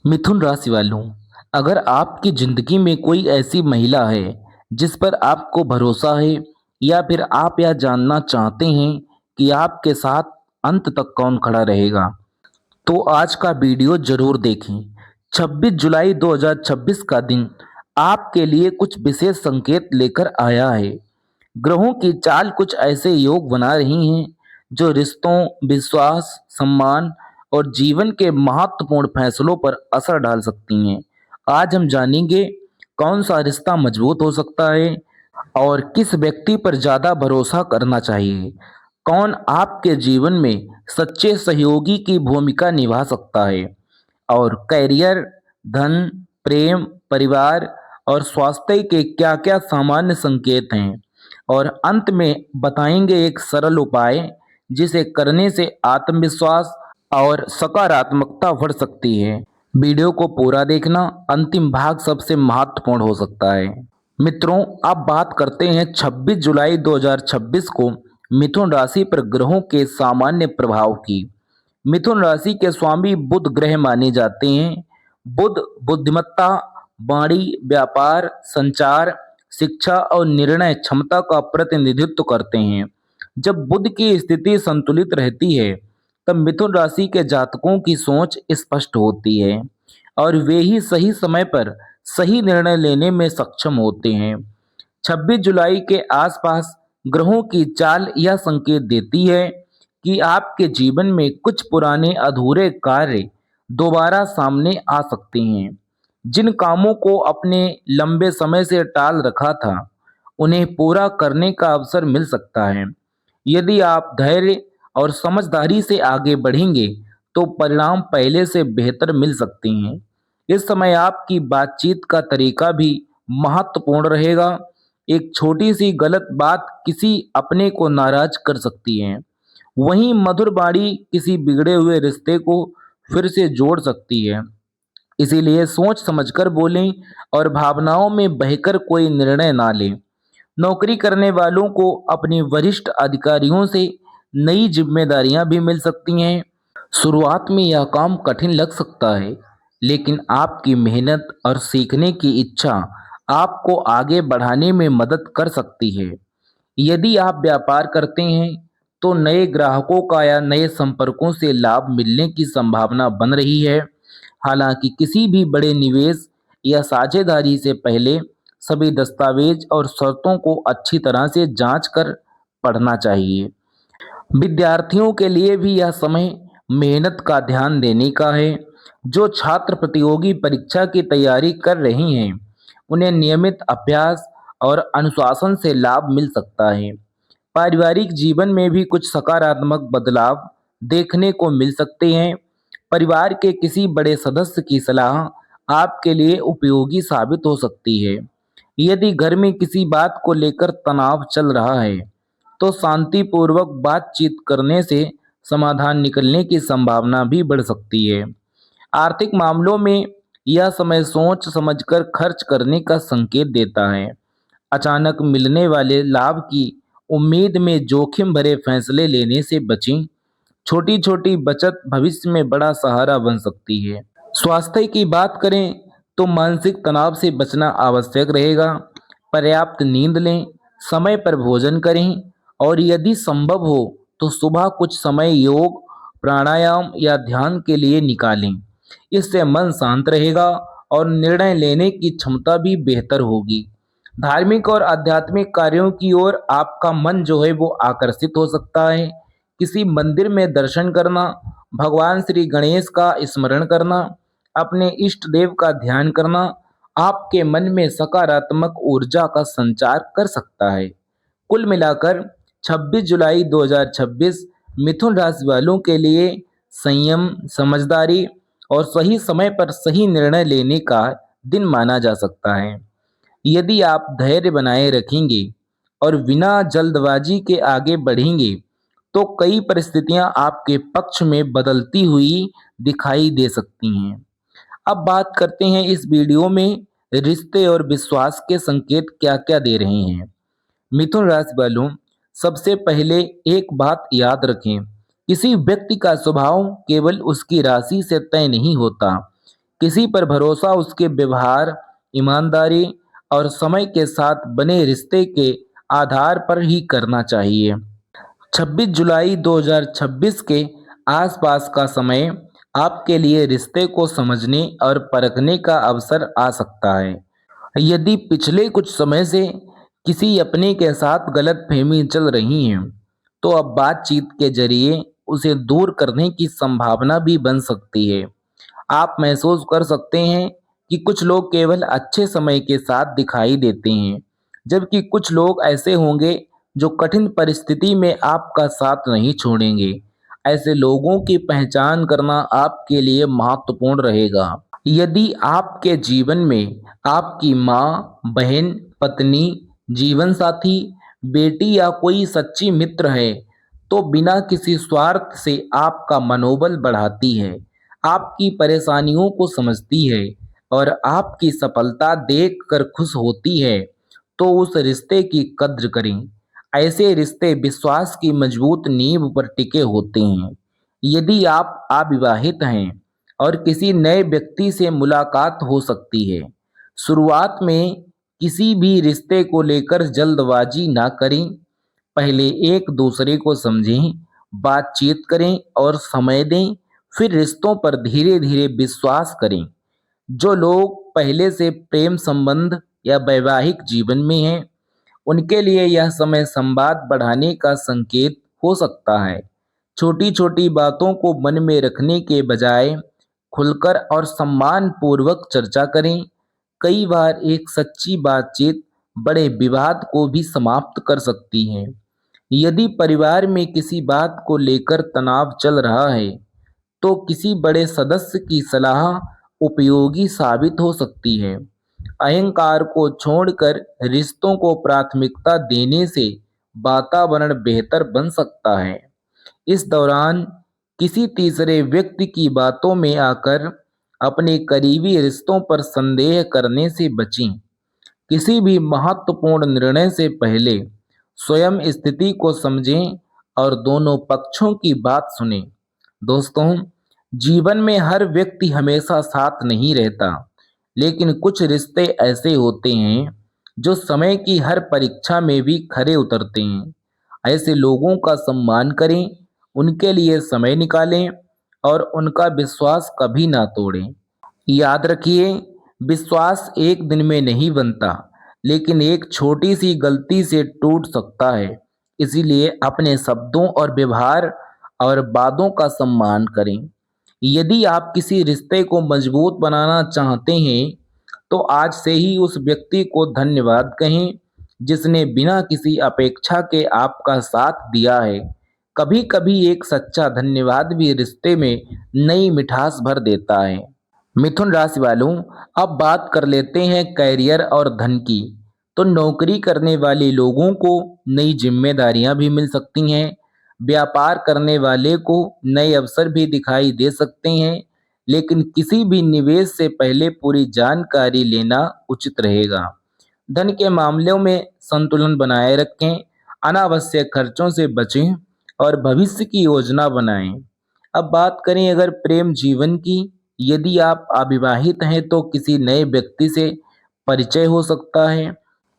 मिथुन राशि वालों, अगर आपकी ज़िंदगी में कोई ऐसी महिला है जिस पर आपको भरोसा है या फिर आप यह जानना चाहते हैं कि आपके साथ अंत तक कौन खड़ा रहेगा, तो आज का वीडियो ज़रूर देखें। 26 जुलाई 2026 का दिन आपके लिए कुछ विशेष संकेत लेकर आया है। ग्रहों की चाल कुछ ऐसे योग बना रही हैं जो रिश्तों, विश्वास, सम्मान और जीवन के महत्वपूर्ण फैसलों पर असर डाल सकती हैं। आज हम जानेंगे कौन सा रिश्ता मजबूत हो सकता है और किस व्यक्ति पर ज़्यादा भरोसा करना चाहिए। कौन आपके जीवन में सच्चे सहयोगी की भूमिका निभा सकता है और करियर, धन, प्रेम, परिवार और स्वास्थ्य के क्या-क्या सामान्य संकेत हैं। और अंत में बताएंगे एक सरल उपाय जिसे करने से आत्मविश्वास और सकारात्मकता बढ़ सकती है। वीडियो को पूरा देखना, अंतिम भाग सबसे महत्वपूर्ण हो सकता है। मित्रों, अब बात करते हैं 26 जुलाई 2026 को मिथुन राशि पर ग्रहों के सामान्य प्रभाव की। मिथुन राशि के स्वामी बुध ग्रह माने जाते हैं। बुध बुद्धिमत्ता, वाणी, व्यापार, संचार, शिक्षा और निर्णय क्षमता का प्रतिनिधित्व करते हैं। जब बुध की स्थिति संतुलित रहती है तब मिथुन राशि के जातकों की सोच स्पष्ट होती है और वे ही सही समय पर सही निर्णय लेने में सक्षम होते हैं। 26 जुलाई के आसपास ग्रहों की चाल यह संकेत देती है कि आपके जीवन में कुछ पुराने अधूरे कार्य दोबारा सामने आ सकते हैं। जिन कामों को अपने लंबे समय से टाल रखा था, उन्हें पूरा करने का अवसर मिल सकता है। यदि आप धैर्य और समझदारी से आगे बढ़ेंगे, तो परिणाम पहले से बेहतर मिल सकते हैं। इस समय आपकी बातचीत का तरीका भी महत्वपूर्ण रहेगा। एक छोटी सी गलत बात किसी अपने को नाराज कर सकती है। वहीं मधुर बाणी किसी बिगड़े हुए रिश्ते को फिर से जोड़ सकती है। इसीलिए सोच समझकर बोलें और भावनाओं में बहकर कोई निर्णय ना लें। नौकरी करने वालों को अपने वरिष्ठ अधिकारियों से नई जिम्मेदारियां भी मिल सकती हैं। शुरुआत में यह काम कठिन लग सकता है, लेकिन आपकी मेहनत और सीखने की इच्छा आपको आगे बढ़ाने में मदद कर सकती है। यदि आप व्यापार करते हैं, तो नए ग्राहकों का या नए संपर्कों से लाभ मिलने की संभावना बन रही है। हालांकि किसी भी बड़े निवेश या साझेदारी से पहले सभी दस्तावेज और शर्तों को अच्छी तरह से जांच कर पढ़ना चाहिए। विद्यार्थियों के लिए भी यह समय मेहनत का ध्यान देने का है। जो छात्र प्रतियोगी परीक्षा की तैयारी कर रही हैं, उन्हें नियमित अभ्यास और अनुशासन से लाभ मिल सकता है। पारिवारिक जीवन में भी कुछ सकारात्मक बदलाव देखने को मिल सकते हैं। परिवार के किसी बड़े सदस्य की सलाह आपके लिए उपयोगी साबित हो सकती है। यदि घर में किसी बात को लेकर तनाव चल रहा है, तो शांतिपूर्वक बातचीत करने से समाधान निकलने की संभावना भी बढ़ सकती है। आर्थिक मामलों में यह समय सोच समझकर खर्च करने का संकेत देता है। अचानक मिलने वाले लाभ की उम्मीद में जोखिम भरे फैसले लेने से बचें। छोटी छोटी बचत भविष्य में बड़ा सहारा बन सकती है। स्वास्थ्य की बात करें तो मानसिक तनाव से बचना आवश्यक रहेगा। पर्याप्त नींद लें, समय पर भोजन करें और यदि संभव हो तो सुबह कुछ समय योग, प्राणायाम या ध्यान के लिए निकालें। इससे मन शांत रहेगा और निर्णय लेने की क्षमता भी बेहतर होगी। धार्मिक और आध्यात्मिक कार्यों की ओर आपका मन जो है वो आकर्षित हो सकता है। किसी मंदिर में दर्शन करना, भगवान श्री गणेश का स्मरण करना, अपने इष्ट देव का ध्यान करना आपके मन में सकारात्मक ऊर्जा का संचार कर सकता है। कुल मिलाकर 26 जुलाई 2026 मिथुन राशि वालों के लिए संयम, समझदारी और सही समय पर सही निर्णय लेने का दिन माना जा सकता है। यदि आप धैर्य बनाए रखेंगे और बिना जल्दबाजी के आगे बढ़ेंगे, तो कई परिस्थितियां आपके पक्ष में बदलती हुई दिखाई दे सकती हैं। अब बात करते हैं इस वीडियो में रिश्ते और विश्वास के संकेत क्या-क्या दे रहे हैं। मिथुन राशि वालों, सबसे पहले एक बात याद रखें, किसी व्यक्ति का स्वभाव केवल उसकी राशि से तय नहीं होता। किसी पर भरोसा उसके व्यवहार, ईमानदारी और समय के साथ बने रिश्ते के आधार पर ही करना चाहिए। 26 जुलाई 2026 के आसपास का समय आपके लिए रिश्ते को समझने और परखने का अवसर आ सकता है। यदि पिछले कुछ समय से किसी अपने के साथ गलतफहमी चल रही है, तो अब बातचीत के जरिए उसे दूर करने की संभावना भी बन सकती है। आप महसूस कर सकते हैं कि कुछ लोग केवल अच्छे समय के साथ दिखाई देते हैं, जबकि कुछ लोग ऐसे होंगे जो कठिन परिस्थिति में आपका साथ नहीं छोड़ेंगे। ऐसे लोगों की पहचान करना आपके लिए महत्वपूर्ण रहेगा। यदि आपके जीवन में आपकी माँ, बहन, पत्नी, जीवन साथी, बेटी या कोई सच्ची मित्र है, तो बिना किसी स्वार्थ से आपका मनोबल बढ़ाती है, आपकी परेशानियों को समझती है और आपकी सफलता देखकर खुश होती है, तो उस रिश्ते की कद्र करें। ऐसे रिश्ते विश्वास की मजबूत नींव पर टिके होते हैं। यदि आप अविवाहित हैं और किसी नए व्यक्ति से मुलाकात हो सकती है, शुरुआत में किसी भी रिश्ते को लेकर जल्दबाजी ना करें। पहले एक दूसरे को समझें, बातचीत करें और समय दें, फिर रिश्तों पर धीरे धीरे विश्वास करें। जो लोग पहले से प्रेम संबंध या वैवाहिक जीवन में हैं, उनके लिए यह समय संवाद बढ़ाने का संकेत हो सकता है। छोटी छोटी बातों को मन में रखने के बजाय खुलकर और सम्मान पूर्वक चर्चा करें। कई बार एक सच्ची बातचीत बड़े विवाद को भी समाप्त कर सकती है। यदि परिवार में किसी बात को लेकर तनाव चल रहा है, तो किसी बड़े सदस्य की सलाह उपयोगी साबित हो सकती है। अहंकार को छोड़कर रिश्तों को प्राथमिकता देने से वातावरण बेहतर बन सकता है। इस दौरान किसी तीसरे व्यक्ति की बातों में आकर अपने करीबी रिश्तों पर संदेह करने से बचें। किसी भी महत्वपूर्ण निर्णय से पहले स्वयं स्थिति को समझें और दोनों पक्षों की बात सुनें। दोस्तों, जीवन में हर व्यक्ति हमेशा साथ नहीं रहता, लेकिन कुछ रिश्ते ऐसे होते हैं जो समय की हर परीक्षा में भी खरे उतरते हैं। ऐसे लोगों का सम्मान करें, उनके लिए समय निकालें और उनका विश्वास कभी ना तोड़ें। याद रखिए, विश्वास एक दिन में नहीं बनता, लेकिन एक छोटी सी गलती से टूट सकता है। इसीलिए अपने शब्दों और व्यवहार और वादों का सम्मान करें। यदि आप किसी रिश्ते को मजबूत बनाना चाहते हैं, तो आज से ही उस व्यक्ति को धन्यवाद कहें, जिसने बिना किसी अपेक्षा के आपका साथ दिया है। कभी कभी एक सच्चा धन्यवाद भी रिश्ते में नई मिठास भर देता है। मिथुन राशि वालों, अब बात कर लेते हैं करियर और धन की। तो नौकरी करने वाले लोगों को नई जिम्मेदारियां भी मिल सकती हैं। व्यापार करने वाले को नए अवसर भी दिखाई दे सकते हैं, लेकिन किसी भी निवेश से पहले पूरी जानकारी लेना उचित रहेगा। धन के मामलों में संतुलन बनाए रखें, अनावश्यक खर्चों से बचें और भविष्य की योजना बनाएं। अब बात करें अगर प्रेम जीवन की, यदि आप अविवाहित हैं तो किसी नए व्यक्ति से परिचय हो सकता है।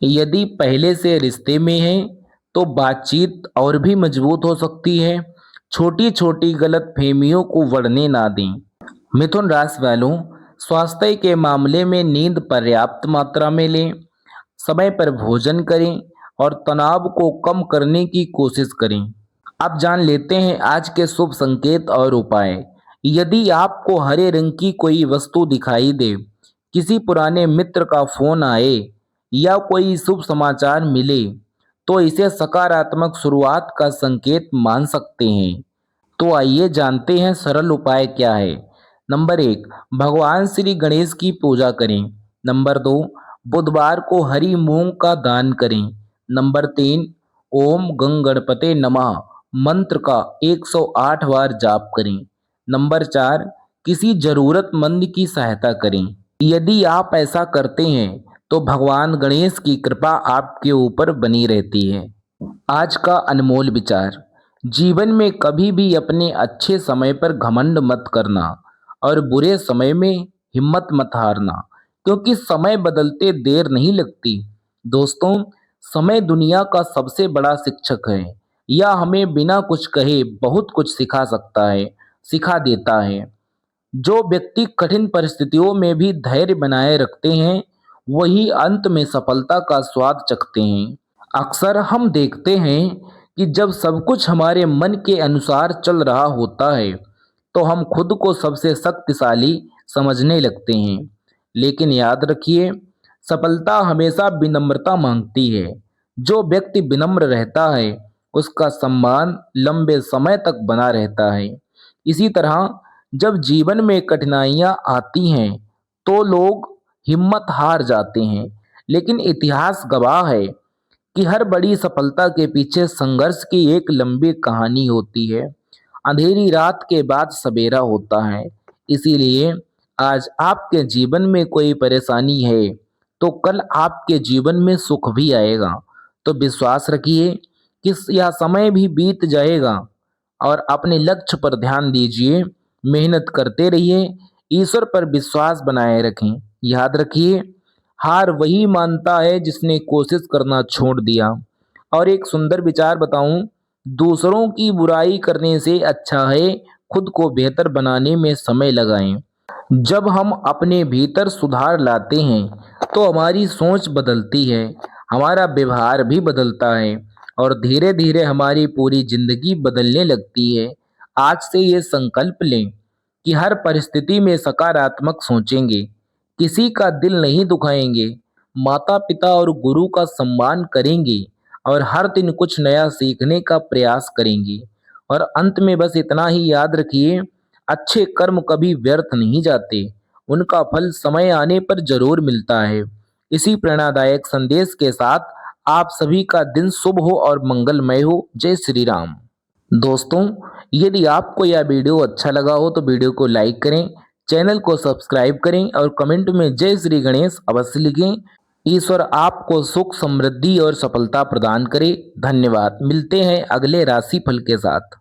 यदि पहले से रिश्ते में हैं तो बातचीत और भी मजबूत हो सकती है। छोटी छोटी गलतफहमियों को बढ़ने ना दें। मिथुन राशि वालों, स्वास्थ्य के मामले में नींद पर्याप्त मात्रा में लें, समय पर भोजन करें और तनाव को कम करने की कोशिश करें। अब जान लेते हैं आज के शुभ संकेत और उपाय। यदि आपको हरे रंग की कोई वस्तु दिखाई दे, किसी पुराने मित्र का फोन आए या कोई शुभ समाचार मिले, तो इसे सकारात्मक शुरुआत का संकेत मान सकते हैं। तो आइए जानते हैं सरल उपाय क्या है। नंबर 1, भगवान श्री गणेश की पूजा करें। नंबर 2, बुधवार को हरी मूंग का दान करें। नंबर 3, ओम गंग गणपते नमः मंत्र का 108 बार जाप करें। नंबर 4, किसी जरूरतमंद की सहायता करें। यदि आप ऐसा करते हैं तो भगवान गणेश की कृपा आपके ऊपर बनी रहती है। आज का अनमोल विचार, जीवन में कभी भी अपने अच्छे समय पर घमंड मत करना और बुरे समय में हिम्मत मत हारना, क्योंकि समय बदलते देर नहीं लगती। दोस्तों, समय दुनिया का सबसे बड़ा शिक्षक है। यह हमें बिना कुछ कहे बहुत कुछ सिखा देता है। जो व्यक्ति कठिन परिस्थितियों में भी धैर्य बनाए रखते हैं, वही अंत में सफलता का स्वाद चखते हैं। अक्सर हम देखते हैं कि जब सब कुछ हमारे मन के अनुसार चल रहा होता है, तो हम खुद को सबसे शक्तिशाली समझने लगते हैं। लेकिन याद रखिए, सफलता हमेशा विनम्रता मांगती है। जो व्यक्ति विनम्र रहता है, उसका सम्मान लंबे समय तक बना रहता है। इसी तरह जब जीवन में कठिनाइयाँ आती हैं, तो लोग हिम्मत हार जाते हैं, लेकिन इतिहास गवाह है कि हर बड़ी सफलता के पीछे संघर्ष की एक लंबी कहानी होती है। अंधेरी रात के बाद सवेरा होता है। इसीलिए आज आपके जीवन में कोई परेशानी है, तो कल आपके जीवन में सुख भी आएगा। तो विश्वास रखिए कि यह समय भी बीत जाएगा, और अपने लक्ष्य पर ध्यान दीजिए, मेहनत करते रहिए, ईश्वर पर विश्वास बनाए रखें। याद रखिए, हार वही मानता है जिसने कोशिश करना छोड़ दिया। और एक सुंदर विचार बताऊं, दूसरों की बुराई करने से अच्छा है खुद को बेहतर बनाने में समय लगाएं। जब हम अपने भीतर सुधार लाते हैं, तो हमारी सोच बदलती है, हमारा व्यवहार भी बदलता है, और धीरे धीरे हमारी पूरी जिंदगी बदलने लगती है। आज से ये संकल्प लें कि हर परिस्थिति में सकारात्मक सोचेंगे, किसी का दिल नहीं दुखाएंगे, माता पिता और गुरु का सम्मान करेंगे, और हर दिन कुछ नया सीखने का प्रयास करेंगे। और अंत में बस इतना ही याद रखिए, अच्छे कर्म कभी व्यर्थ नहीं जाते, उनका फल समय आने पर जरूर मिलता है। इसी प्रेरणादायक संदेश के साथ आप सभी का दिन शुभ हो और मंगलमय हो। जय श्री राम। दोस्तों, यदि आपको यह वीडियो अच्छा लगा हो तो वीडियो को लाइक करें, चैनल को सब्सक्राइब करें, और कमेंट में जय श्री गणेश अवश्य लिखें। ईश्वर आपको सुख, समृद्धि और सफलता प्रदान करे। धन्यवाद। मिलते हैं अगले राशिफल के साथ।